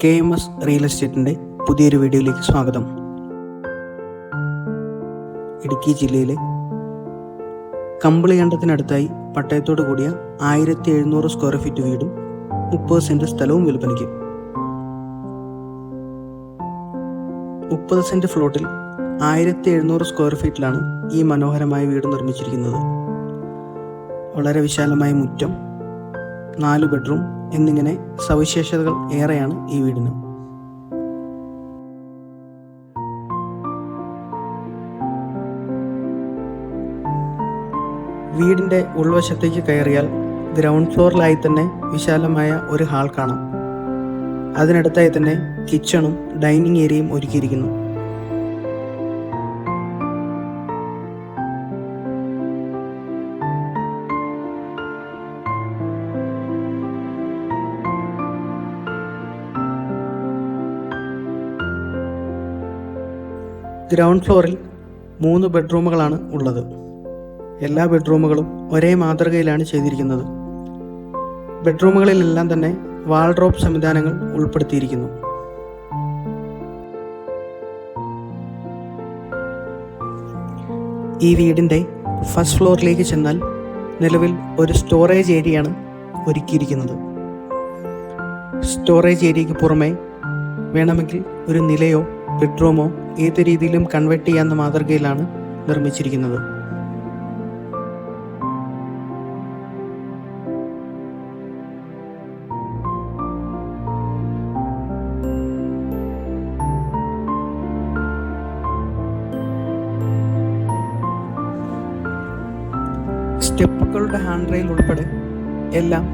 KMS real എസ്റ്റേറ്റിൻ്റെ പുതിയൊരു വീഡിയോയിലേക്ക് സ്വാഗതം. ഇടുക്കി ജില്ലയിലെ കമ്പിളികണ്ടത്തിനടുത്തായി പട്ടയത്തോടു കൂടിയ 1700 സ്ക്വയർ ഫീറ്റ് വീടും 30 സെൻറ്റ് സ്ഥലവും വിൽപ്പനയ്ക്ക്. 30 സെൻറ്റ് ഫ്ലോട്ടിൽ 1700 സ്ക്വയർ ഫീറ്റിലാണ് ഈ മനോഹരമായ വീട് നിർമ്മിച്ചിരിക്കുന്നത്. വളരെ വിശാലമായ മുറ്റം, 4 ബെഡ്റൂം എന്നിങ്ങനെ സവിശേഷതകൾ ഏറെയാണ് ഈ വീടിന്. വീടിൻ്റെ ഉൾവശത്തേക്ക് കയറിയാൽ ഗ്രൗണ്ട് ഫ്ലോറിലായി തന്നെ വിശാലമായ ഒരു ഹാൾ കാണാം. അതിനടുത്തായി തന്നെ കിച്ചണും ഡൈനിങ് ഏരിയയും ഒരുക്കിയിരിക്കുന്നു. ഗ്രൗണ്ട് ഫ്ലോറിൽ 3 ബെഡ്റൂമുകളാണ് ഉള്ളത്. എല്ലാ ബെഡ്റൂമുകളും ഒരേ മാതൃകയിലാണ് ചെയ്തിരിക്കുന്നത്. ബെഡ്റൂമുകളിലെല്ലാം തന്നെ വാൾഡ്രോബ് സംവിധാനങ്ങൾ ഉൾപ്പെടുത്തിയിരിക്കുന്നു. ഈ വീടിൻ്റെ ഫസ്റ്റ് ഫ്ലോറിലേക്ക് ചെന്നാൽ നിലവിൽ ഒരു സ്റ്റോറേജ് ഏരിയയാണ് ഒരുക്കിയിരിക്കുന്നത്. സ്റ്റോറേജ് ഏരിയയ്ക്ക് പുറമെ വേണമെങ്കിൽ ഒരു നിലയോ ബെഡ്റൂമോ ഏത് രീതിയിലും കൺവേർട്ട് ചെയ്യാവുന്ന മാതൃകയിലാണ് നിർമ്മിച്ചിരിക്കുന്നത്. സ്റ്റെപ്പുകളുടെ ഹാൻഡ് റെയിൽ ഉൾപ്പെടെ എല്ലാം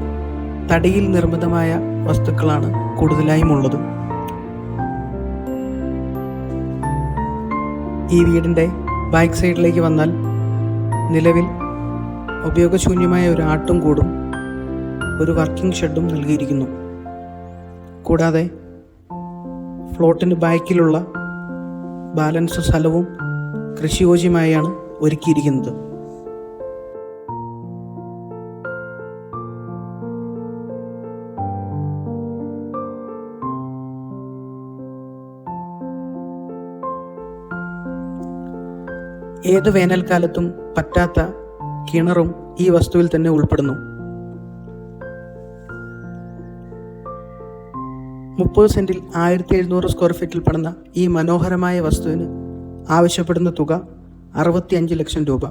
തടിയിൽ നിർമ്മിതമായ വസ്തുക്കളാണ് കൂടുതലായും ഉള്ളത്. ഈ വീടിൻ്റെ ബാക്ക് സൈഡിലേക്ക് വന്നാൽ നിലവിൽ ഉപയോഗശൂന്യമായ ഒരു ആട്ടും കൂടും ഒരു വർക്കിംഗ് ഷെഡും നൽകിയിരിക്കുന്നു. കൂടാതെ ഫ്ലോട്ടിന് ബാക്കിലുള്ള ബാലൻസ് സ്ഥലവും കൃഷിയോജ്യമായാണ് ഒരുക്കിയിരിക്കുന്നത്. ഏത് വേനൽക്കാലത്തും പറ്റാത്ത കിണറും ഈ വസ്തുവിൽ തന്നെ ഉൾപ്പെടുന്നു. 30 സെൻറ്റിൽ 1700 സ്ക്വയർ ഫീറ്റിൽ പണിത ഈ മനോഹരമായ വസ്തുവിന് ആവശ്യപ്പെടുന്ന തുക 65 ലക്ഷം രൂപ.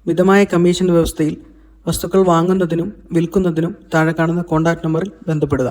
മിതമായ കമ്മീഷൻ വ്യവസ്ഥയിൽ വസ്തുക്കൾ വാങ്ങുന്നതിനും വിൽക്കുന്നതിനും താഴെ കാണുന്ന കോൺടാക്ട് നമ്പറിൽ ബന്ധപ്പെടുക.